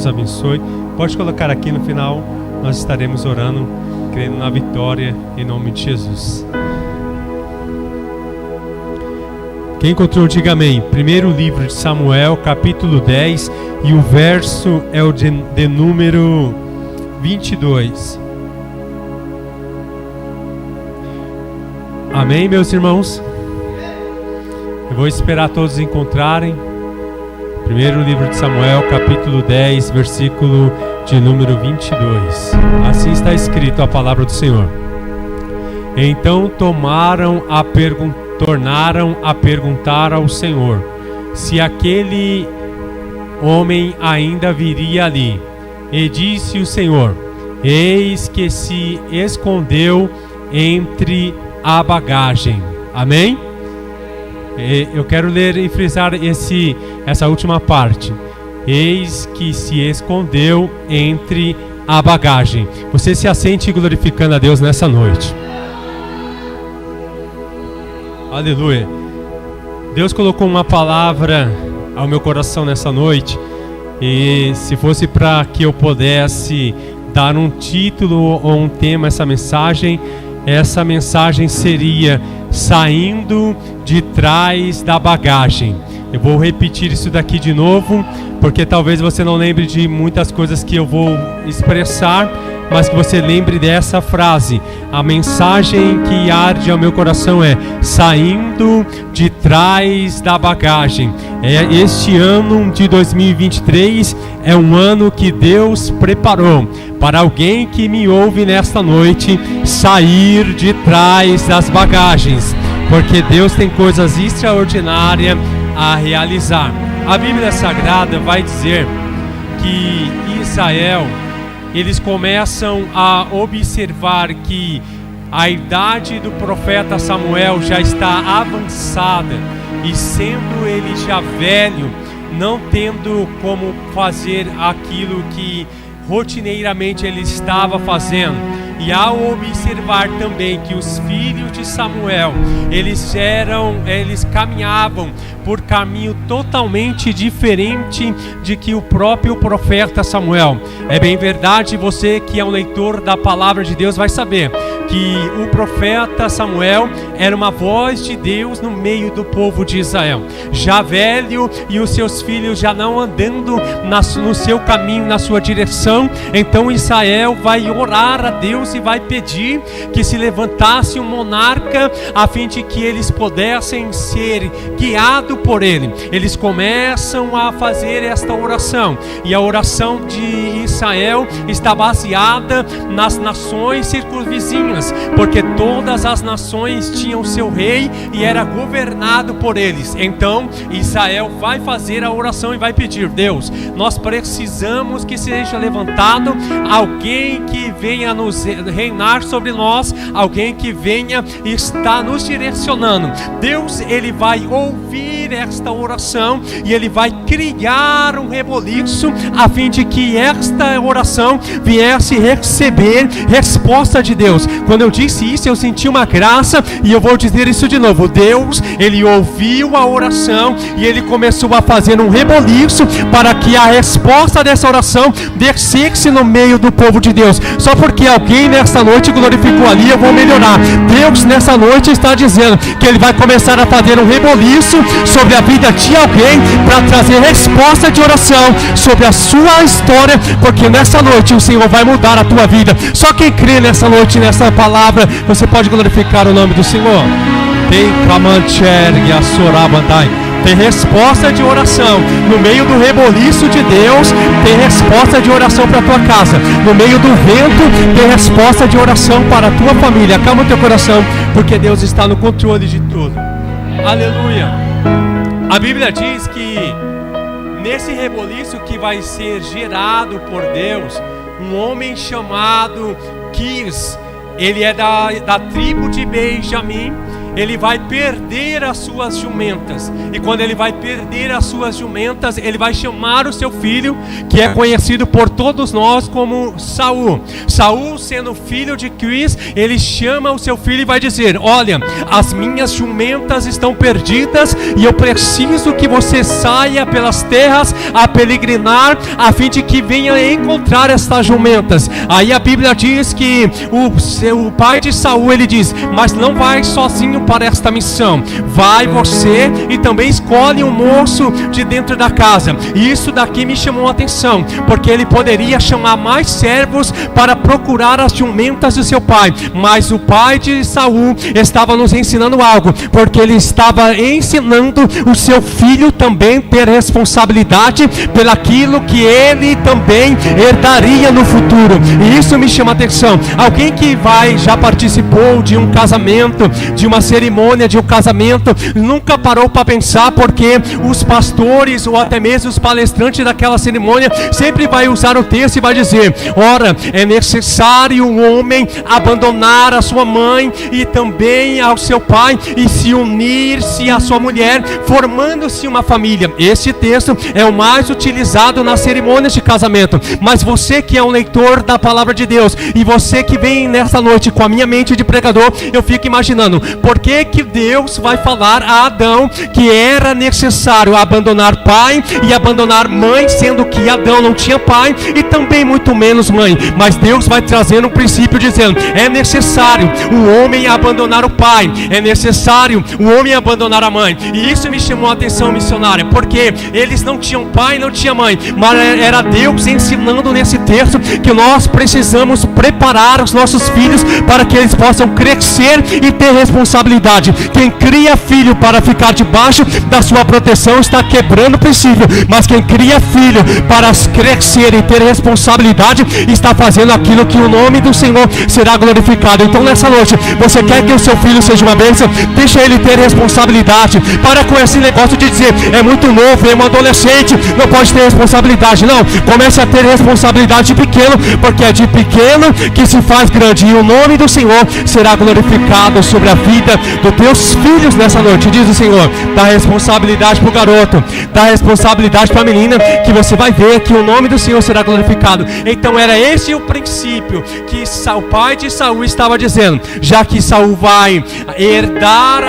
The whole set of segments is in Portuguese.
abençoe. Pode colocar aqui no final, nós estaremos orando, crendo na vitória, em nome de Jesus. Quem encontrou, diga amém. Primeiro livro de Samuel, capítulo 10, e o verso é o de número 22. Amém, meus irmãos? Eu vou esperar todos encontrarem. Primeiro livro de Samuel, capítulo 10, versículo de número 22. Assim está escrito a palavra do Senhor. Então tornaram a perguntar ao Senhor se aquele homem ainda viria ali. E disse o Senhor: eis que se escondeu entre a bagagem. Amém? Eu quero ler e frisar essa última parte. Eis que se escondeu entre a bagagem. Você se assente glorificando a Deus nessa noite. Aleluia. Deus colocou uma palavra ao meu coração nessa noite. E se fosse para que eu pudesse dar um título ou um tema a essa mensagem seria saindo de trás da bagagem. Eu vou repetir isso daqui de novo, porque talvez você não lembre de muitas coisas que eu vou expressar, mas que você lembre dessa frase. A mensagem que arde ao meu coração é saindo de trás da bagagem. Este ano de 2023 é um ano que Deus preparou para alguém que me ouve nesta noite sair de trás das bagagens, porque Deus tem coisas extraordinárias a realizar. A Bíblia Sagrada vai dizer que Israel, eles começam a observar que a idade do profeta Samuel já está avançada, e sendo ele já velho, não tendo como fazer aquilo que rotineiramente ele estava fazendo. E ao observar também que os filhos de Samuel, eles caminhavam por caminho totalmente diferente de que o próprio profeta Samuel. É bem verdade, você que é um leitor da palavra de Deus vai saber que o profeta Samuel era uma voz de Deus no meio do povo de Israel, já velho, e os seus filhos já não andando no seu caminho, na sua direção. Então Israel vai orar a Deus e vai pedir que se levantasse um monarca a fim de que eles pudessem ser guiados por ele. Eles começam a fazer esta oração, e a oração de Israel está baseada nas nações circunvizinhas, porque todas as nações tinham seu rei e era governado por eles. Então Israel vai fazer a oração e vai pedir: Deus, nós precisamos que seja levantado alguém que venha nos reinar sobre nós, alguém que venha e está nos direcionando. Deus, ele vai ouvir esta oração e ele vai criar um reboliço a fim de que esta oração viesse receber resposta de Deus. Quando eu disse isso, eu senti uma graça, e eu vou dizer isso de novo. Deus, ele ouviu a oração e ele começou a fazer um reboliço para que a resposta dessa oração descesse no meio do povo de Deus. Só porque alguém nessa noite glorificou ali, eu vou melhorar. Deus nessa noite está dizendo que ele vai começar a fazer um reboliço sobre a vida de alguém para trazer resposta de oração sobre a sua história, porque nessa noite o Senhor vai mudar a tua vida. Só quem crê nessa noite, nessa palavra, você pode glorificar o nome do Senhor. Tem resposta de oração no meio do reboliço de Deus. Tem resposta de oração para a tua casa. No meio do vento, tem resposta de oração para a tua família. Acalma o teu coração, porque Deus está no controle de tudo. Aleluia. A Bíblia diz que nesse reboliço que vai ser gerado por Deus, um homem chamado Quis, ele é da tribo de Benjamim, ele vai perder as suas jumentas. E quando ele vai perder as suas jumentas, ele vai chamar o seu filho, que é conhecido por todos nós como Saul. Saul, sendo filho de Quis, ele chama o seu filho e vai dizer: olha, as minhas jumentas estão perdidas e eu preciso que você saia pelas terras a peregrinar, a fim de que venha encontrar estas jumentas. Aí a Bíblia diz que o pai de Saul, ele diz: mas não vai sozinho para esta missão, vai você e também escolhe um moço de dentro da casa. E isso daqui me chamou a atenção, porque ele poderia chamar mais servos para procurar as jumentas do seu pai, mas o pai de Saul estava nos ensinando algo, porque ele estava ensinando o seu filho também ter responsabilidade pelaquilo que ele também herdaria no futuro. E isso me chama a atenção. Alguém que já participou de um casamento, de uma cerimônia de um casamento, nunca parou para pensar porque os pastores ou até mesmo os palestrantes daquela cerimônia sempre vai usar o texto e vai dizer: ora, é necessário um homem abandonar a sua mãe e também ao seu pai e se unir-se à sua mulher, formando-se uma família. Esse texto é o mais utilizado nas cerimônias de casamento. Mas você que é um leitor da palavra de Deus, e você que vem nessa noite com a minha mente de pregador, eu fico imaginando, por que que Deus vai falar a Adão que era necessário abandonar pai e abandonar mãe, sendo que Adão não tinha pai e também muito menos mãe? Mas Deus vai trazendo um princípio dizendo: é necessário o homem abandonar o pai, é necessário o homem abandonar a mãe. E isso me chamou a atenção, missionária, porque eles não tinham pai, não tinha mãe, mas era Deus ensinando nesse texto que nós precisamos preparar os nossos filhos para que eles possam crescer e ter responsabilidade. Quem cria filho para ficar debaixo da sua proteção está quebrando o princípio, mas quem cria filho para crescer e ter responsabilidade está fazendo aquilo que o nome do Senhor será glorificado. Então nessa noite, você quer que o seu filho seja uma bênção? Deixa ele ter responsabilidade. Para com esse negócio de dizer: é muito novo, é um adolescente, não pode ter responsabilidade. Não, comece a ter responsabilidade de pequeno, porque é de pequeno que se faz grande, e o nome do Senhor será glorificado sobre a vida dos teus filhos nessa noite. Diz o Senhor: dá responsabilidade para o garoto, dá responsabilidade para a menina, que você vai ver que o nome do Senhor será glorificado. Então era esse o princípio que o pai de Saul estava dizendo: já que Saul vai herdar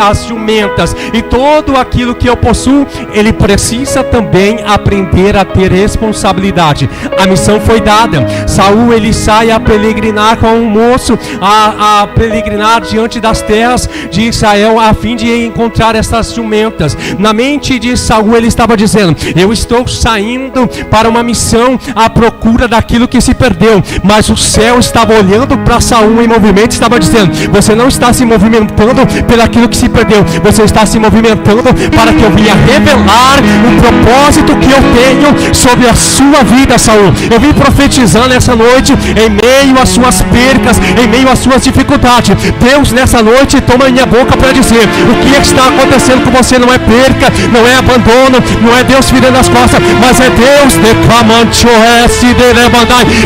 as jumentas e todo aquilo que eu possuo, ele precisa também aprender a ter responsabilidade. A missão foi dada. Saul, ele sai a peregrinar com um moço, a peregrinar diante das terras de Israel, a fim de encontrar essas jumentas. Na mente de Saul, ele estava dizendo: eu estou saindo para uma missão à procura daquilo que se perdeu. Mas o céu estava olhando para Saul em movimento, estava dizendo: você não está se movimentando pelaquilo que se perdeu, você está se movimentando para que eu venha revelar o propósito que eu tenho sobre a sua vida, Saul. Eu vim profetizando nessa noite, em meio às suas percas, em meio às suas dificuldades. Deus nessa noite toma minha boca para dizer: o que está acontecendo com você não é perca, não é abandono, não é Deus virando as costas, mas é Deus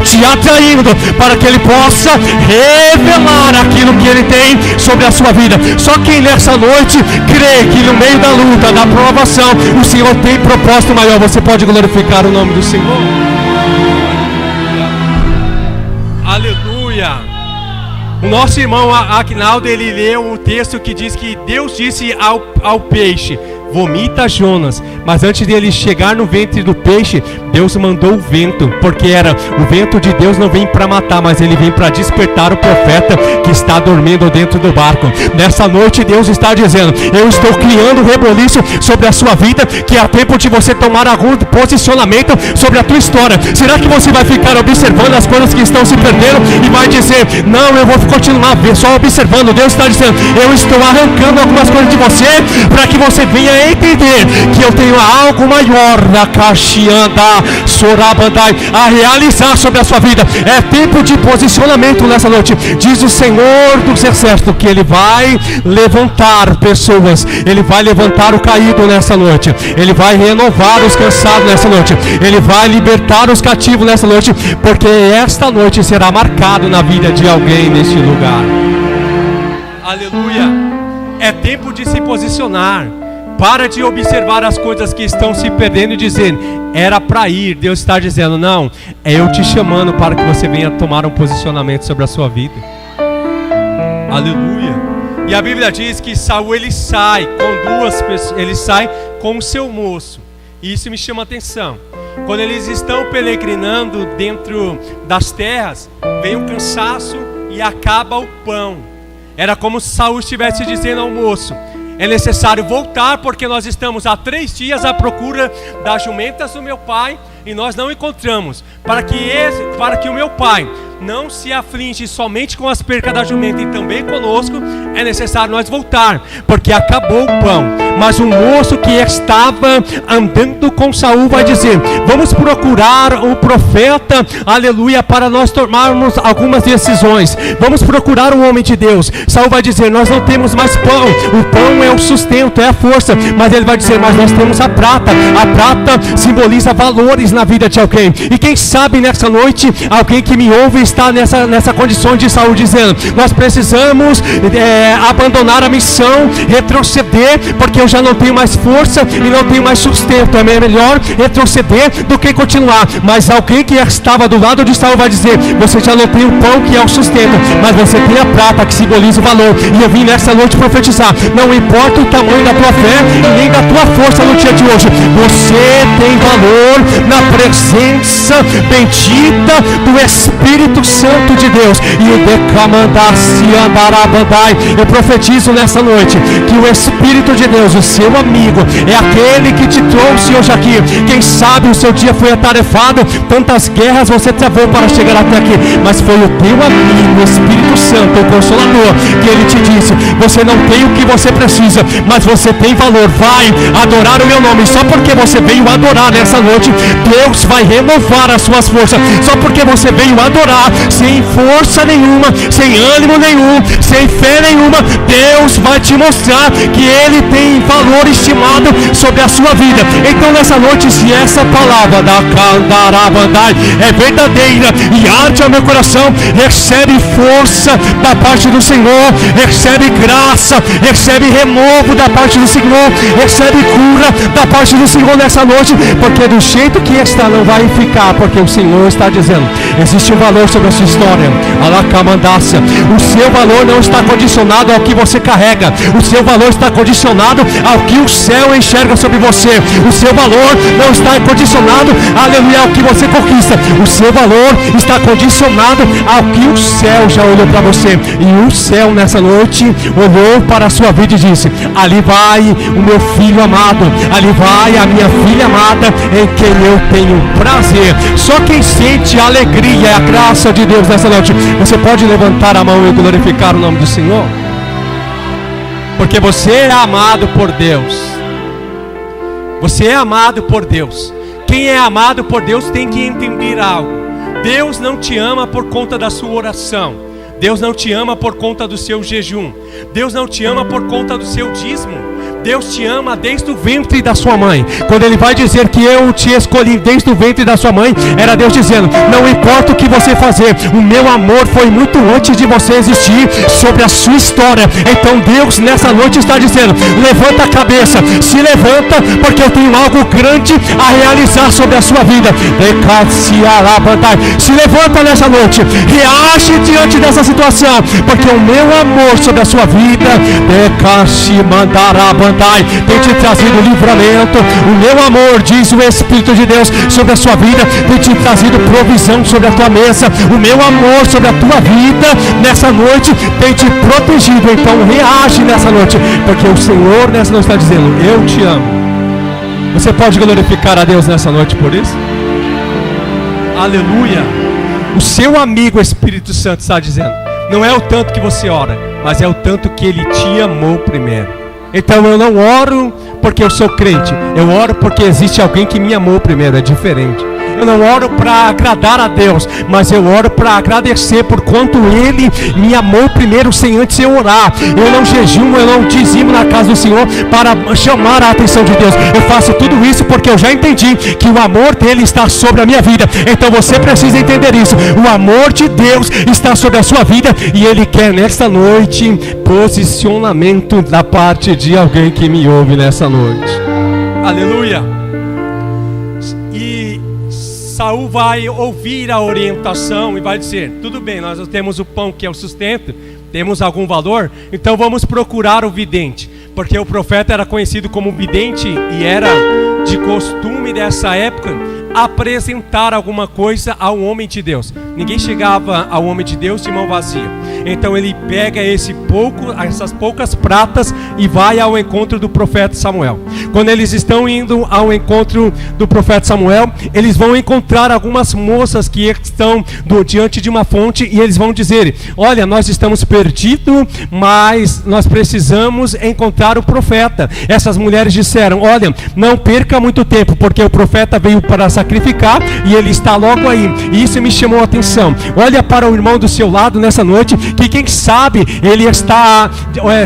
te atraindo para que Ele possa revelar aquilo que Ele tem sobre a sua vida. Só quem nessa noite crê que no meio da luta, da provação, o Senhor tem propósito maior. Você pode glorificar o nome do Senhor. Aleluia. O nosso irmão Agnaldo, ele leu um texto que diz que Deus disse ao peixe: vomita Jonas. Mas antes dele chegar no ventre do peixe, Deus mandou o vento, porque o vento de Deus não vem para matar, mas ele vem para despertar o profeta que está dormindo dentro do barco. Nessa noite Deus está dizendo: eu estou criando um reboliço sobre a sua vida, que é tempo de você tomar algum posicionamento sobre a tua história. Será que você vai ficar observando as coisas que estão se perdendo e vai dizer: não, eu vou continuar só observando? Deus está dizendo: eu estou arrancando algumas coisas de você para que você venha entender que eu tenho algo maior na Caxianda Sorabandai a realizar sobre a sua vida. É tempo de posicionamento nessa noite. Diz o Senhor dos Exércitos que Ele vai levantar pessoas, Ele vai levantar o caído nessa noite, Ele vai renovar os cansados nessa noite, Ele vai libertar os cativos nessa noite, porque esta noite será marcado na vida de alguém neste lugar. Aleluia. É tempo de se posicionar. Para de observar as coisas que estão se perdendo e dizer, era para ir. Deus está dizendo, não, é eu te chamando para que você venha tomar um posicionamento sobre a sua vida. Aleluia. E a Bíblia diz que Saul, ele sai com duas pessoas, ele sai com o seu moço. E isso me chama a atenção. Quando eles estão peregrinando dentro das terras, vem um cansaço e acaba o pão. Era como se Saul estivesse dizendo ao moço, é necessário voltar, porque nós estamos há 3 dias à procura das jumentas do meu pai e nós não encontramos. Para que o meu pai não se aflige somente com as percas da jumenta e também conosco, é necessário nós voltar, porque acabou o pão. Mas um moço que estava andando com Saul vai dizer, vamos procurar o profeta, aleluia, para nós tomarmos algumas decisões. Vamos procurar um homem de Deus. Saul vai dizer, nós não temos mais pão. O pão é o sustento, é a força. Mas ele vai dizer, mas nós temos a prata. A prata simboliza valores na vida de alguém. E quem sabe nessa noite, alguém que me ouve está nessa condição de Saul dizendo, nós precisamos abandonar a missão, retroceder, porque eu já não tenho mais força e não tenho mais sustento. É melhor retroceder do que continuar. Mas alguém que estava do lado de Saul vai dizer, você já não tem o pão que é o sustento, mas você tem a prata que simboliza o valor. E eu vim nessa noite profetizar, não importa o tamanho da tua fé e nem da tua força no dia de hoje, você tem valor na presença bendita do Espírito Santo de Deus. E o decamandar-se andarabandai. Eu profetizo nessa noite que o Espírito de Deus, o seu amigo, é aquele que te trouxe hoje aqui. Quem sabe o seu dia foi atarefado, tantas guerras você travou para chegar até aqui, mas foi o teu amigo, o Espírito Santo, o Consolador, que ele te disse, você não tem o que você precisa, mas você tem valor. Vai adorar o meu nome. Só porque você veio adorar nessa noite, Deus vai renovar as suas forças. Só porque você veio adorar sem força nenhuma, sem ânimo nenhum, sem fé nenhuma, Deus vai te mostrar que ele tem valor estimado sobre a sua vida. Então nessa noite, se essa palavra da Candarabandai é verdadeira e arde ao meu coração, recebe força da parte do Senhor, recebe graça, recebe renovo da parte do Senhor, recebe cura da parte do Senhor nessa noite, porque do jeito que está não vai ficar, porque o Senhor está dizendo, existe um valor sobre a sua história. Alacamandácia, o seu valor não está condicionado ao que você carrega, o seu valor está condicionado ao que o céu enxerga sobre você. O seu valor não está condicionado, aleluia, ao que você conquista. O seu valor está condicionado ao que o céu já olhou para você. E o céu nessa noite olhou para a sua vida e disse, ali vai o meu filho amado, ali vai a minha filha amada, em quem eu tenho prazer. Só quem sente a alegria e a graça de Deus nessa noite, você pode levantar a mão e glorificar o nome do Senhor, porque você é amado por Deus. Você é amado por Deus. Quem é amado por Deus tem que entender algo. Deus não te ama por conta da sua oração. Deus não te ama por conta do seu jejum. Deus não te ama por conta do seu dízimo. Deus te ama desde o ventre da sua mãe. Quando ele vai dizer que eu te escolhi desde o ventre da sua mãe, era Deus dizendo, não importa o que você fazer, o meu amor foi muito antes de você existir sobre a sua história. Então Deus nessa noite está dizendo, levanta a cabeça, se levanta, porque eu tenho algo grande a realizar sobre a sua vida. Se levanta nessa noite, reage diante dessa situação, porque o meu amor sobre a sua vida tem te trazido livramento. O meu amor, diz o Espírito de Deus, sobre a sua vida, tem te trazido provisão sobre a tua mesa. O meu amor sobre a tua vida nessa noite tem te protegido. Então reage nessa noite, porque o Senhor nessa noite está dizendo, eu te amo. Você pode glorificar a Deus nessa noite por isso? Aleluia. O seu amigo Espírito Santo está dizendo, não é o tanto que você ora, mas é o tanto que ele te amou primeiro. Então eu não oro porque eu sou crente, eu oro porque existe alguém que me amou primeiro. É diferente. eu não oro para agradar a Deus, mas eu oro para agradecer por quanto Ele me amou primeiro sem antes eu orar. Eu não jejuo, eu não dizimo na casa do Senhor para chamar a atenção de Deus. Eu faço tudo isso porque eu já entendi que o amor dele está sobre a minha vida. Então você precisa entender isso. O amor de Deus está sobre a sua vida e Ele quer nesta noite posicionamento da parte de alguém que me ouve nessa noite. Aleluia. E Saul vai ouvir a orientação e vai dizer: tudo bem, nós temos o pão que é o sustento, temos algum valor, então vamos procurar o vidente. Porque o profeta era conhecido como vidente e era de costume dessa época apresentar alguma coisa ao homem de Deus. Ninguém chegava ao homem de Deus de mão vazia. Então ele pega essas poucas pratas e vai ao encontro do profeta Samuel. Quando eles estão indo ao encontro do profeta Samuel, eles vão encontrar algumas moças que estão diante de uma fonte e eles vão dizer: olha, nós estamos perdidos, mas nós precisamos encontrar o profeta. Essas mulheres disseram: olha, não perca muito tempo, porque o profeta veio para sacrificar e ele está logo aí. E isso me chamou a atenção. Olha para o irmão do seu lado nessa noite, que quem sabe ele está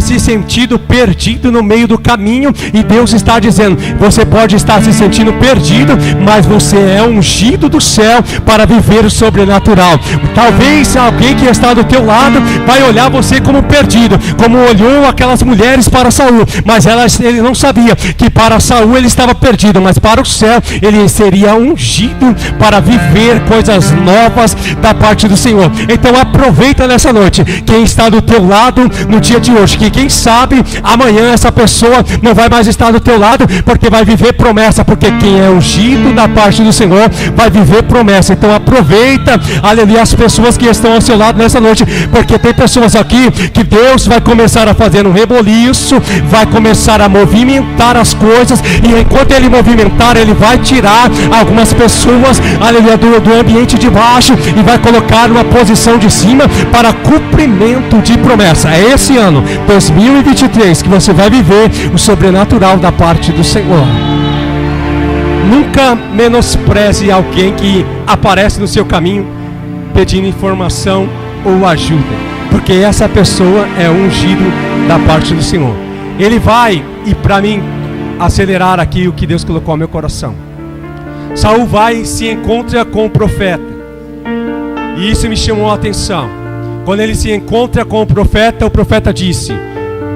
se sentindo perdido no meio do caminho, e Deus está dizendo: você pode estar se sentindo perdido, mas você é ungido do céu para viver o sobrenatural. Talvez alguém que está do teu lado vai olhar você como perdido, como olhou aquelas mulheres para Saul, mas ele não sabia que para Saul ele estava perdido, mas para o céu ele seria ungido para viver coisas novas da parte do Senhor. Então aproveita nessa noite quem está do teu lado no dia de hoje, que quem sabe amanhã essa pessoa não vai mais estar do teu lado, porque vai viver promessa, porque quem é ungido da parte do Senhor vai viver promessa. Então aproveita, aleluia, as pessoas que estão ao seu lado nessa noite, porque tem pessoas aqui que Deus vai começar a fazer um reboliço, vai começar a movimentar as coisas, e enquanto Ele movimentar, Ele vai tirar algumas pessoas, aleluia, do ambiente de baixo e vai colocar numa posição de cima para cumprimento de promessa. É esse ano 2023 que você vai viver o sobrenatural da parte do Senhor. Nunca menospreze alguém que aparece no seu caminho pedindo informação ou ajuda, porque essa pessoa é ungido da parte do Senhor. Ele vai, e para mim acelerar aqui o que Deus colocou no meu coração, Saul vai e se encontra com o profeta, e isso me chamou a atenção. Quando ele se encontra com o profeta disse: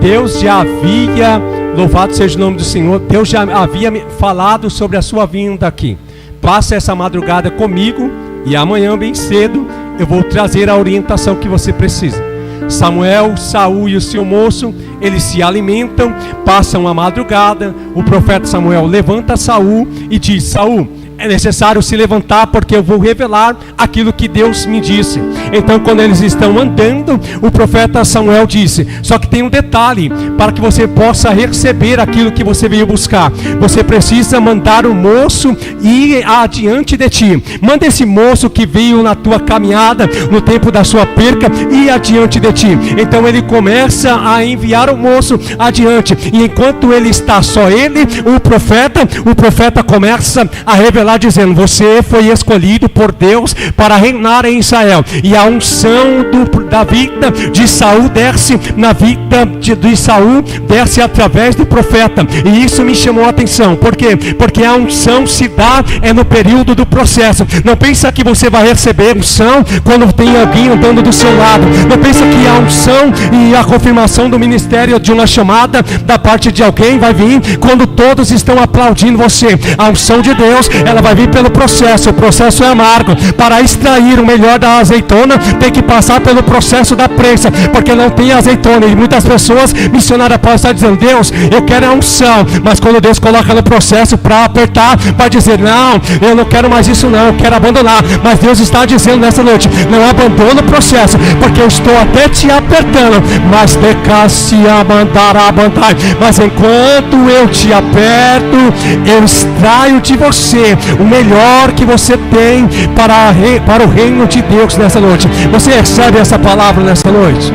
Deus já havia, louvado seja o nome do Senhor, Deus já havia me sobre a sua vinda aqui. Passa essa madrugada comigo e amanhã bem cedo eu vou trazer a orientação que você precisa. Saul e o seu moço, eles se alimentam, passam a madrugada. O profeta Samuel levanta Saul e diz: Saul, é necessário se levantar, porque eu vou revelar aquilo que Deus me disse. Então quando eles estão andando, o profeta Samuel disse: só que tem um detalhe, para que você possa receber aquilo que você veio buscar, você precisa mandar o moço ir adiante de ti. Manda esse moço que veio na tua caminhada, no tempo da sua perca, ir adiante de ti. Então ele começa a enviar o moço adiante, e enquanto ele está só ele, o profeta começa a revelar, dizendo: você foi escolhido por Deus para reinar em Israel, e a unção da vida de Saul desce na vida de Saul, desce através do profeta. E isso me chamou a atenção. Por quê? Porque a unção se dá no período do processo. Não pensa que você vai receber unção quando tem alguém andando do seu lado. Não pensa que a unção e a confirmação do ministério de uma chamada da parte de alguém vai vir quando todos estão aplaudindo você. A unção de Deus, ela vai vir pelo processo. O processo é amargo. Para extrair o melhor da azeitona, tem que passar pelo processo da prensa, porque não tem azeitona. E muitas pessoas, missionários, podem estar dizendo: Deus, eu quero a unção, mas quando Deus coloca no processo para apertar, vai dizer: não, eu não quero mais isso não, eu quero abandonar. Mas Deus está dizendo nessa noite: não abandona o processo, porque eu estou até te apertando, mas mas enquanto eu te aperto, eu extraio de você o melhor que você tem para o reino de Deus nessa noite. Você recebe essa palavra nessa noite?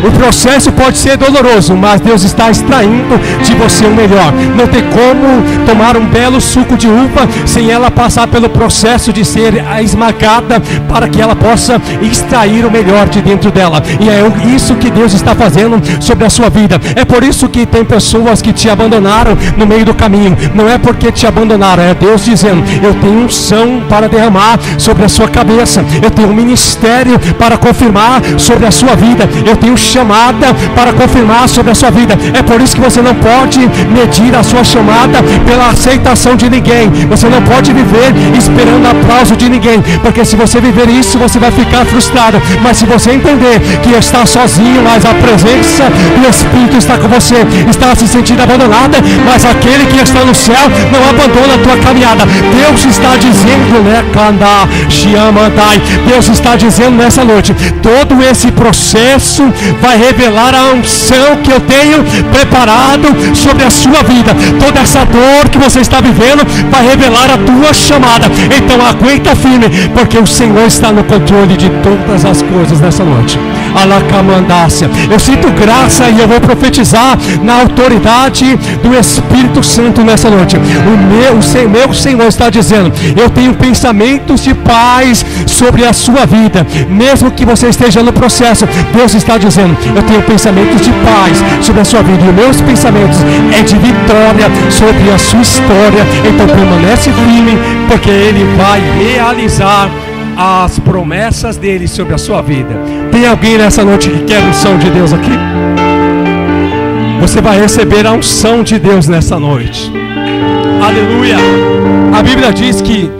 O processo pode ser doloroso, mas Deus está extraindo de você o melhor. Não tem como tomar um belo suco de uva sem ela passar pelo processo de ser esmagada, para que ela possa extrair o melhor de dentro dela. E é isso que Deus está fazendo sobre a sua vida. É por isso que tem pessoas que te abandonaram no meio do caminho. Não é porque te abandonaram, é Deus dizendo: eu tenho unção para derramar sobre a sua cabeça, eu tenho um ministério para confirmar sobre a sua vida, eu tenho chamada para confirmar sobre a sua vida. É por isso que você não pode medir a sua chamada pela aceitação de ninguém. Você não pode viver esperando aplauso de ninguém, porque se você viver isso, você vai ficar frustrado. Mas se você entender que está sozinho, mas a presença do Espírito está com você, está se sentindo abandonada, mas aquele que está no céu não abandona a tua caminhada. Deus está dizendo, né, Kanda, Shiamandai, Deus está dizendo nessa noite: todo esse processo vai revelar a unção que eu tenho preparado sobre a sua vida. Toda essa dor que você está vivendo vai revelar a tua chamada. Então aguenta firme, porque o Senhor está no controle de todas as coisas nessa noite. Alacamandácia, eu sinto graça e eu vou profetizar na autoridade do Espírito Santo nessa noite. O meu Senhor está dizendo: eu tenho pensamentos de paz sobre a sua vida. Mesmo que você esteja no processo, Deus está dizendo: eu tenho pensamentos de paz sobre a sua vida, e os meus pensamentos é de vitória sobre a sua história. Então permanece firme, porque Ele vai realizar as promessas dele sobre a sua vida. Tem alguém nessa noite que quer a unção de Deus aqui? Você vai receber a unção de Deus nessa noite. Aleluia! A Bíblia diz que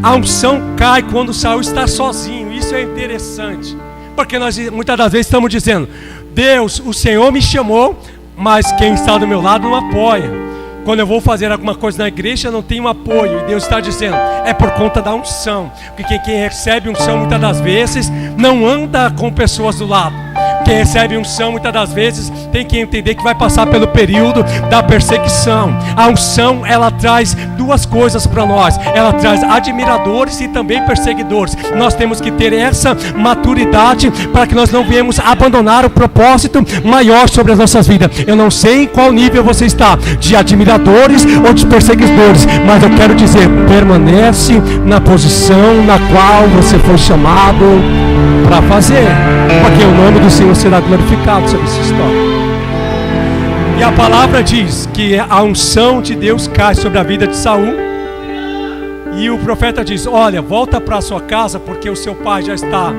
a unção cai quando Saul está sozinho. Isso é interessante, porque nós muitas das vezes estamos dizendo: Deus, o Senhor me chamou, mas quem está do meu lado não apoia. Quando eu vou fazer alguma coisa na igreja, não tenho apoio. E Deus está dizendo: é por conta da unção. Porque quem recebe unção muitas das vezes não anda com pessoas do lado. Quem recebe unção muitas das vezes tem que entender que vai passar pelo período da perseguição. A unção, ela traz duas coisas para nós: ela traz admiradores e também perseguidores. Nós temos que ter essa maturidade para que nós não venhamos abandonar o propósito maior sobre as nossas vidas. Eu não sei em qual nível você está, de admiradores ou de perseguidores, mas eu quero dizer: permanece na posição na qual você foi chamado para fazer, porque o nome do Senhor será glorificado sobre essa história. E a palavra diz que a unção de Deus cai sobre a vida de Saul, e o profeta diz: olha, volta para sua casa, porque o seu pai já está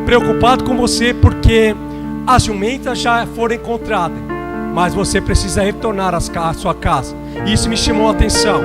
preocupado com você, porque as jumentas já foram encontradas, mas você precisa retornar à sua casa. Isso me chamou a atenção,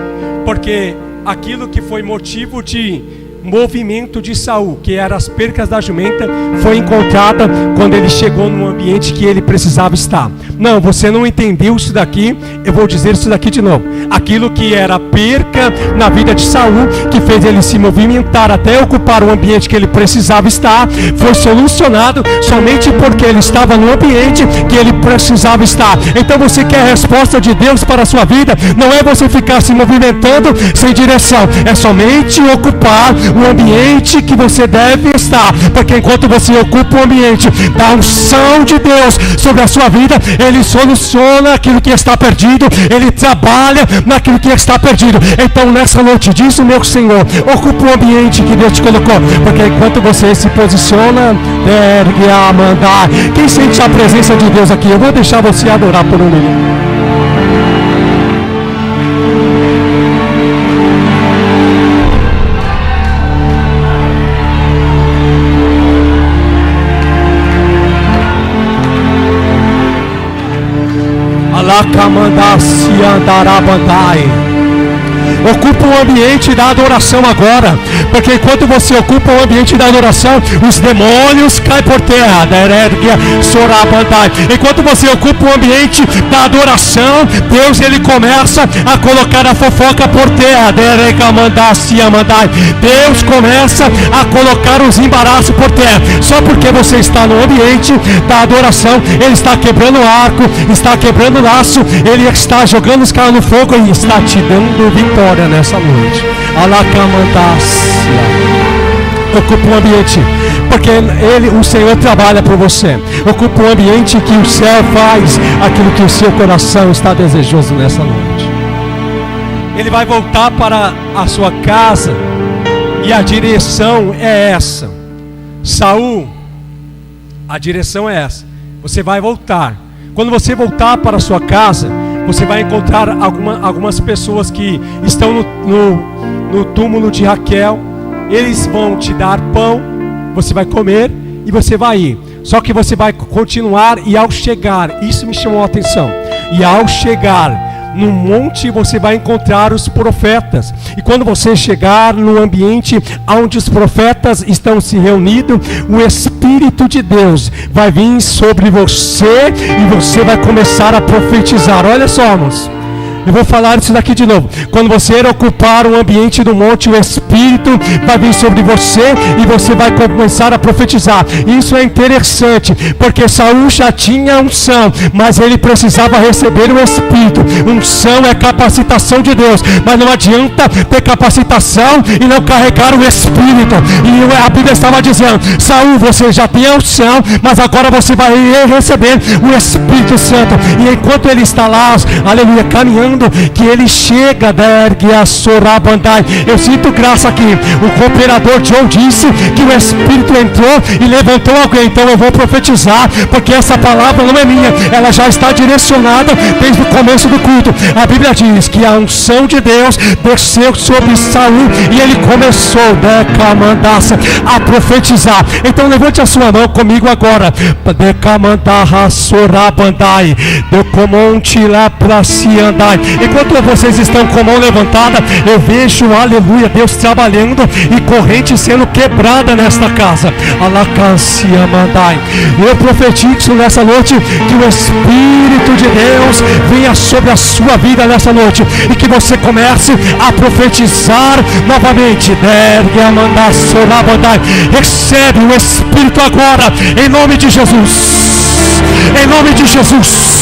porque aquilo que foi motivo de movimento de Saul, que era as percas da jumenta, foi encontrada quando ele chegou no ambiente que ele precisava estar. Não, você não entendeu isso daqui, eu vou dizer isso daqui de novo. Aquilo que era perca na vida de Saul, que fez ele se movimentar até ocupar o ambiente que ele precisava estar, foi solucionado somente porque ele estava no ambiente que ele precisava estar. Então você quer a resposta de Deus para a sua vida? Não é você ficar se movimentando sem direção, é somente ocupar o ambiente que você deve estar, porque enquanto você ocupa o ambiente da unção de Deus sobre a sua vida, Ele soluciona aquilo que está perdido, Ele trabalha naquilo que está perdido. Então nessa noite diz o meu Senhor: ocupa o ambiente que Deus te colocou, porque enquanto você se posiciona, ergue a mandar. Quem sente a presença de Deus aqui? Eu vou deixar você adorar por um minuto. Ocupa o ambiente da adoração agora, porque enquanto você ocupa o ambiente da adoração, os demônios caem por terra. Enquanto você ocupa o ambiente da adoração, Deus, ele começa a colocar a fofoca por terra. Deus começa a colocar os embaraços por terra. Só porque você está no ambiente da adoração, Ele está quebrando o arco, está quebrando o laço, Ele está jogando os caras no fogo e está te dando vitória nessa noite. Ocupa um ambiente, porque o Senhor trabalha por você. Ocupa um ambiente que o céu faz aquilo que o seu coração está desejoso nessa noite. Ele vai voltar para a sua casa e a direção é essa. Saul, a direção é essa. Você vai voltar. Quando você voltar para a sua casa, você vai encontrar algumas pessoas que estão no túmulo de Raquel. Eles vão te dar pão, você vai comer e você vai ir. Só que você vai continuar, e ao chegar, isso me chamou a atenção, e ao chegar no monte você vai encontrar os profetas. E quando você chegar no ambiente onde os profetas estão se reunidos, o Espírito de Deus vai vir sobre você e você vai começar a profetizar. Olha só, irmãos, eu vou falar isso daqui de novo. Quando você ocupar o ambiente do monte, o Espírito vai vir sobre você e você vai começar a profetizar. Isso é interessante, porque Saul já tinha unção, mas ele precisava receber o Espírito. Unção é capacitação de Deus, mas não adianta ter capacitação e não carregar o Espírito. E a Bíblia estava dizendo: Saul, você já tem a unção, mas agora você vai receber o Espírito Santo. E enquanto ele está lá, aleluia, caminhando, que ele chega da Erguia Sorabandai. Eu sinto graça aqui. O cooperador Joe disse que o Espírito entrou e levantou alguém. Então eu vou profetizar, porque essa palavra não é minha, ela já está direcionada desde o começo do culto. A Bíblia diz que a unção de Deus desceu sobre Saul e ele começou a profetizar. Então levante a sua mão comigo agora. Sorabandai, deu comonte lá para se andar. Enquanto vocês estão com a mão levantada, eu vejo, aleluia, Deus trabalhando e corrente sendo quebrada nesta casa. Eu profetizo nessa noite que o Espírito de Deus venha sobre a sua vida nessa noite e que você comece a profetizar novamente. Recebe o Espírito agora, em nome de Jesus. Em nome de Jesus.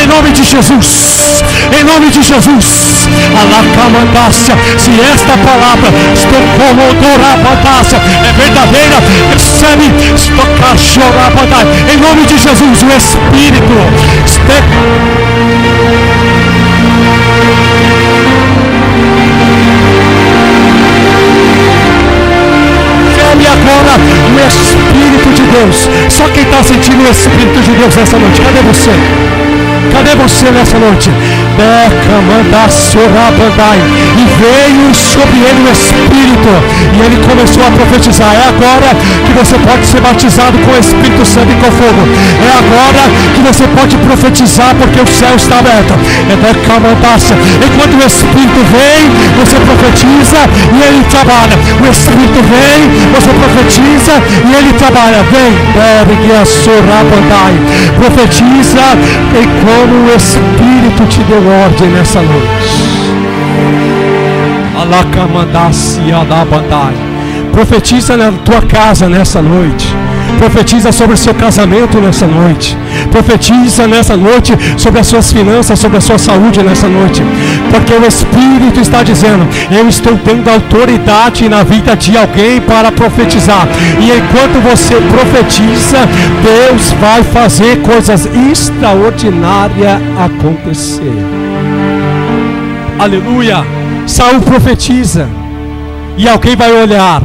Em nome de Jesus. Em nome de Jesus. Alacamandácia. Se esta palavra é verdadeira, recebe. Em nome de Jesus, o Espírito. Recebe agora o Espírito de Deus. Só quem está sentindo o Espírito de Deus nessa noite, cadê você? Cadê você nessa noite? E veio sobre ele o Espírito, e ele começou a profetizar. É agora que você pode ser batizado com o Espírito Santo e com fogo. É agora que você pode profetizar, porque o céu está aberto. Enquanto o Espírito vem, você profetiza e ele trabalha. O Espírito vem, você profetiza e ele trabalha. Vem, profetiza em como o Espírito te deu ordem nessa noite. Profetiza na tua casa nessa noite. Profetiza sobre o seu casamento nessa noite. Profetiza nessa noite sobre as suas finanças, sobre a sua saúde nessa noite. Porque o Espírito está dizendo: eu estou dando autoridade na vida de alguém para profetizar. E enquanto você profetiza, Deus vai fazer coisas extraordinárias acontecer. Aleluia! Saul profetiza e alguém vai olhar.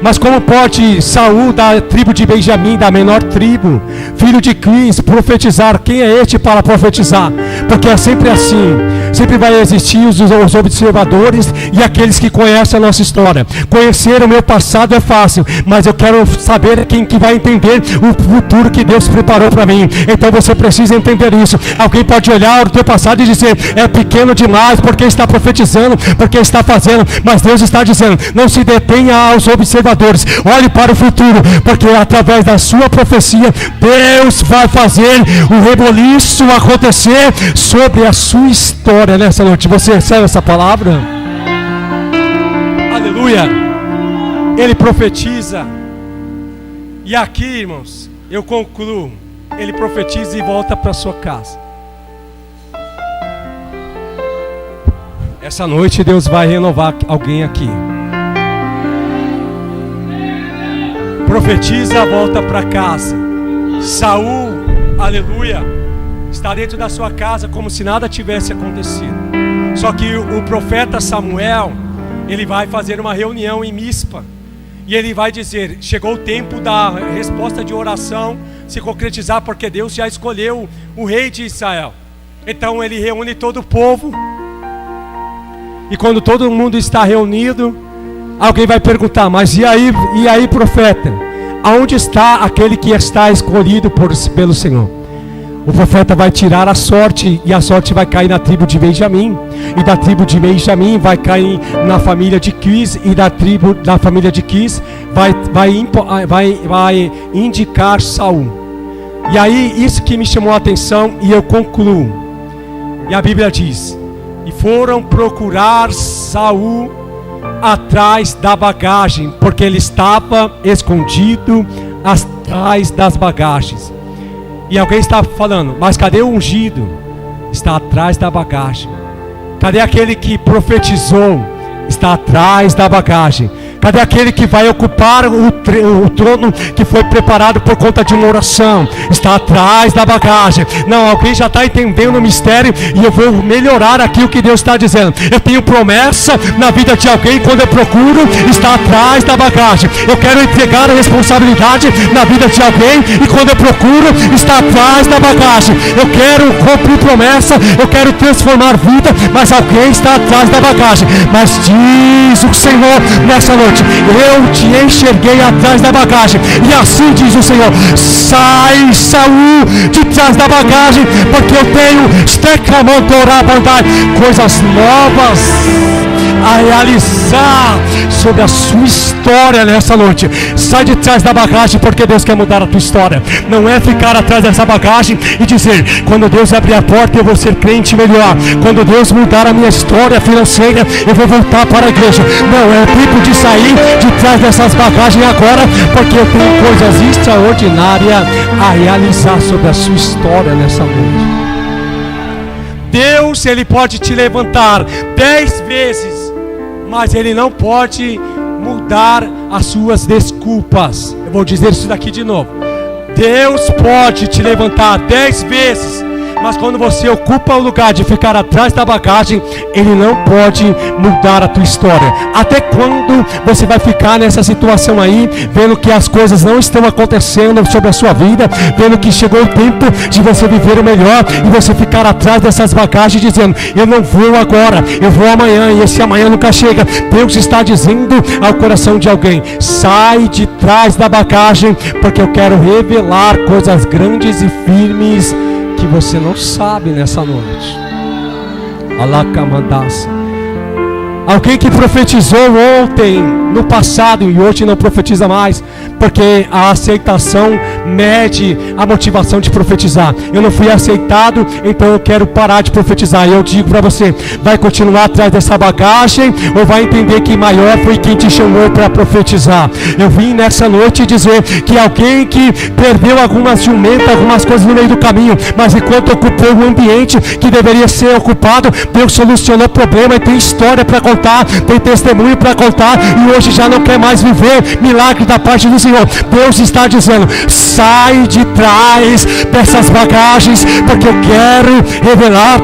Mas como pode Saul, da tribo de Benjamim, da menor tribo, filho de Quis, profetizar? Quem é este para profetizar? Porque é sempre assim. Sempre vai existir os observadores e aqueles que conhecem a nossa história. Conhecer o meu passado é fácil, mas eu quero saber quem que vai entender o futuro que Deus preparou para mim. Então você precisa entender isso. Alguém pode olhar o teu passado e dizer: é pequeno demais, porque está profetizando, porque está fazendo. Mas Deus está dizendo: não se detenha aos observadores. Olhe para o futuro, porque através da sua profecia Deus vai fazer o reboliço acontecer sobre a sua história nessa noite. Você recebe essa palavra? Aleluia! Ele profetiza. E aqui, irmãos, eu concluo. Ele profetiza e volta para sua casa. Essa noite Deus vai renovar alguém aqui. profetiza, volta para casa. Saul, aleluia, está dentro da sua casa como se nada tivesse acontecido. Só que o profeta Samuel, ele vai fazer uma reunião em Mispa. E ele vai dizer, chegou o tempo da resposta de oração se concretizar, porque Deus já escolheu o rei de Israel. Então ele reúne todo o povo. E quando todo mundo está reunido, alguém vai perguntar, mas e aí profeta? Aonde está aquele que está escolhido pelo Senhor? O profeta vai tirar a sorte, e a sorte vai cair na tribo de Benjamim. E da tribo de Benjamim vai cair na família de Quis. E da família de Quis vai indicar Saul. E aí isso que me chamou a atenção, e eu concluo. E a Bíblia diz, e foram procurar Saul atrás da bagagem, porque ele estava escondido atrás das bagagens. E alguém está falando, mas cadê o ungido? Está atrás da bagagem. Cadê aquele que profetizou? Está atrás da bagagem. Cadê aquele que vai ocupar o trono que foi preparado por conta de uma oração? Está atrás da bagagem. Não, alguém já está entendendo o mistério, e eu vou melhorar aqui o que Deus está dizendo. Eu tenho promessa na vida de alguém, quando eu procuro, está atrás da bagagem. Eu quero entregar a responsabilidade na vida de alguém, e quando eu procuro, está atrás da bagagem. Eu quero cumprir promessa, eu quero transformar vida, mas alguém está atrás da bagagem. Mas diz o Senhor nessa noite, eu te enxerguei atrás da bagagem. E assim diz o Senhor, sai, Saul, de trás da bagagem, porque eu tenho coisas novas a realizar sobre a sua história nessa noite. Sai de trás da bagagem, porque Deus quer mudar a tua história. Não é ficar atrás dessa bagagem e dizer, quando Deus abrir a porta eu vou ser crente melhor, quando Deus mudar a minha história financeira eu vou voltar para a igreja. Não, é tempo de sair de trás dessas bagagens agora, porque eu tenho coisas extraordinárias a realizar sobre a sua história nessa noite. Deus, Ele pode te levantar 10 vezes, mas Ele não pode mudar as suas desculpas. Eu vou dizer isso daqui de novo. Deus pode te levantar 10 vezes, mas quando você ocupa o lugar de ficar atrás da bagagem, Ele não pode mudar a tua história. Até quando você vai ficar nessa situação aí, vendo que as coisas não estão acontecendo sobre a sua vida, vendo que chegou o tempo de você viver o melhor, e você ficar atrás dessas bagagens dizendo, eu não vou agora, eu vou amanhã, e esse amanhã nunca chega. Deus está dizendo ao coração de alguém, sai de trás da bagagem, porque eu quero revelar coisas grandes e firmes que você não sabe nessa noite. Alacamandaça. Alguém que profetizou ontem, no passado, e hoje não profetiza mais, porque a aceitação mede a motivação de profetizar. Eu não fui aceitado, então eu quero parar de profetizar. E eu digo para você, vai continuar atrás dessa bagagem, ou vai entender que maior foi quem te chamou para profetizar? Eu vim nessa noite dizer que alguém que perdeu algumas jumentas, algumas coisas no meio do caminho, mas enquanto ocupou o ambiente que deveria ser ocupado, Deus solucionou o problema e tem história para contar, tem testemunho para contar, e hoje já não quer mais viver milagre da parte do Senhor. Deus está dizendo, sai de trás dessas bagagens, porque eu quero revelar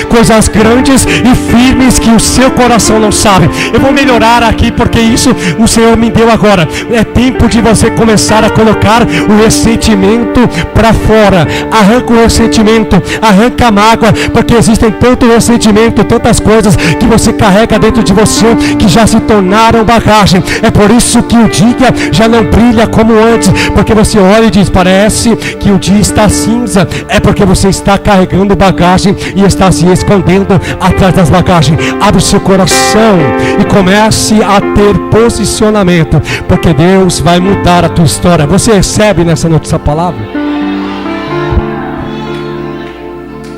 coisas grandes e firmes que o seu coração não sabe. Eu vou melhorar aqui, porque isso o Senhor me deu agora. É tempo de você começar a colocar o ressentimento para fora. Arranca o ressentimento, arranca a mágoa, porque existem tanto ressentimento, tantas coisas que você carrega dentro de você que já se tornaram bagagem. É por isso que o dia já não brilha como antes, porque você olha e diz, parece que o dia está cinza. É porque você está carregando bagagem e está se escondendo atrás das bagagens. Abre o seu coração e comece a ter posicionamento, porque Deus vai mudar a tua história. Você recebe nessa noite essa palavra?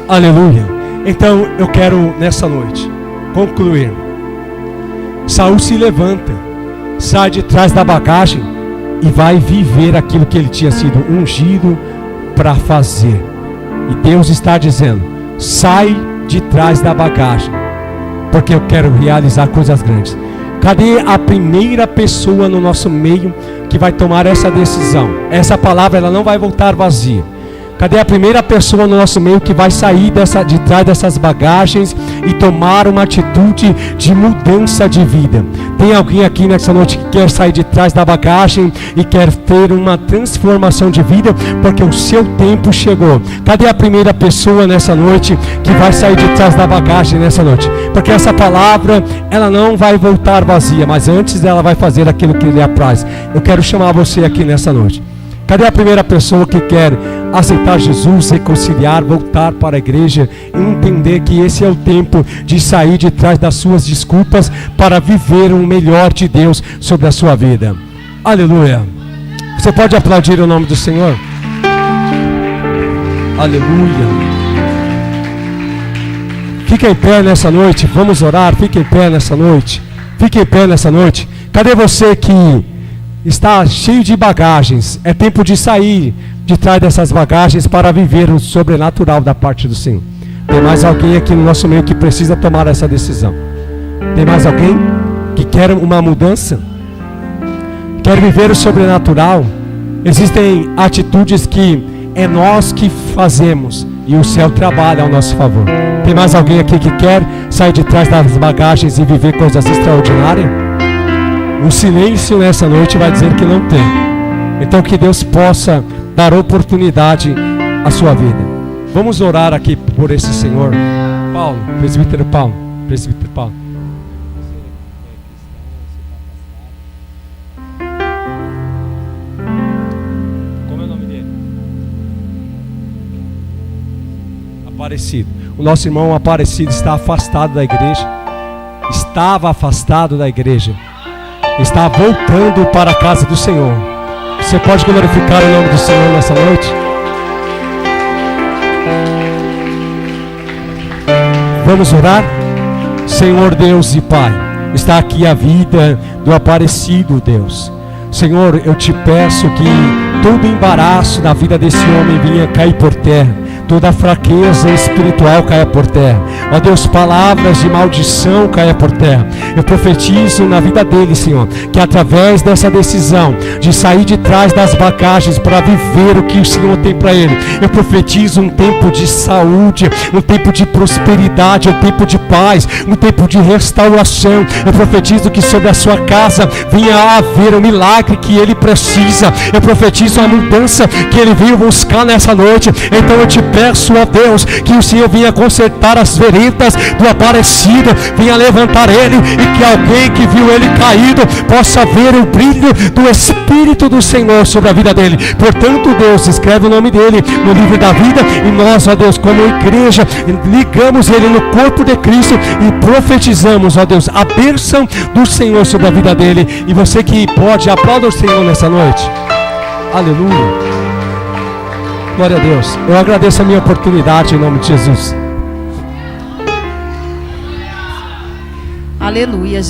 Aleluia. Então eu quero nessa noite concluir. Saul se levanta, sai de trás da bagagem e vai viver aquilo que ele tinha sido ungido para fazer. E Deus está dizendo, sai de trás da bagagem, porque eu quero realizar coisas grandes. Cadê a primeira pessoa no nosso meio que vai tomar essa decisão? Essa palavra ela não vai voltar vazia. Cadê a primeira pessoa no nosso meio que vai sair de trás dessas bagagens e tomar uma atitude de mudança de vida? Tem alguém aqui nessa noite que quer sair de trás da bagagem e quer ter uma transformação de vida porque o seu tempo chegou? Cadê a primeira pessoa nessa noite que vai sair de trás da bagagem nessa noite? Porque essa palavra ela não vai voltar vazia, mas antes ela vai fazer aquilo que lhe apraz. Eu quero chamar você aqui nessa noite. Cadê a primeira pessoa que quer aceitar Jesus, reconciliar, voltar para a igreja e entender que esse é o tempo de sair de trás das suas desculpas para viver o melhor de Deus sobre a sua vida? Aleluia! Você pode aplaudir o nome do Senhor? Aleluia! Fique em pé nessa noite, vamos orar, fique em pé nessa noite. Fique em pé nessa noite. Cadê você que está cheio de bagagens? É tempo de sair de trás dessas bagagens para viver o sobrenatural da parte do Senhor. Tem mais alguém aqui no nosso meio que precisa tomar essa decisão? Tem mais alguém que quer uma mudança? Quer viver o sobrenatural? Existem atitudes que é nós que fazemos e o céu trabalha ao nosso favor. Tem mais alguém aqui que quer sair de trás das bagagens e viver coisas extraordinárias? O silêncio nessa noite vai dizer que não tem. Então que Deus possa dar oportunidade à sua vida. Vamos orar aqui por esse Senhor. Paulo, presbítero Paulo. Como é o nome dele? Aparecido. O nosso irmão Aparecido está afastado da igreja. Estava afastado da igreja. Está voltando para a casa do Senhor. Você pode glorificar o nome do Senhor nessa noite? Vamos orar? Senhor Deus e Pai, está aqui a vida do Aparecido, Deus. Senhor, eu te peço que todo embaraço na vida desse homem venha cair por terra. Toda fraqueza espiritual caia por terra. Ó Deus, palavras de maldição caia por terra. Eu profetizo na vida dele, Senhor, que através dessa decisão de sair de trás das bagagens para viver o que o Senhor tem para ele, eu profetizo um tempo de saúde, um tempo de prosperidade, um tempo de paz, um tempo de restauração. Eu profetizo que sobre a sua casa venha a haver o milagre que ele precisa. Eu profetizo a mudança que ele veio buscar nessa noite. Então eu te peço, ó Deus, que o Senhor venha consertar as veredas do Aparecido, venha levantar ele e que alguém que viu ele caído possa ver o brilho do Espírito do Senhor sobre a vida dele. Portanto, Deus, escreve o nome dele no livro da vida e nós, ó Deus, como igreja, ligamos ele no corpo de Cristo e profetizamos, ó Deus, a bênção do Senhor sobre a vida dele. E você que pode, aplauda o Senhor nessa noite. Aleluia. Glória a Deus. Eu agradeço a minha oportunidade em nome de Jesus. Aleluia.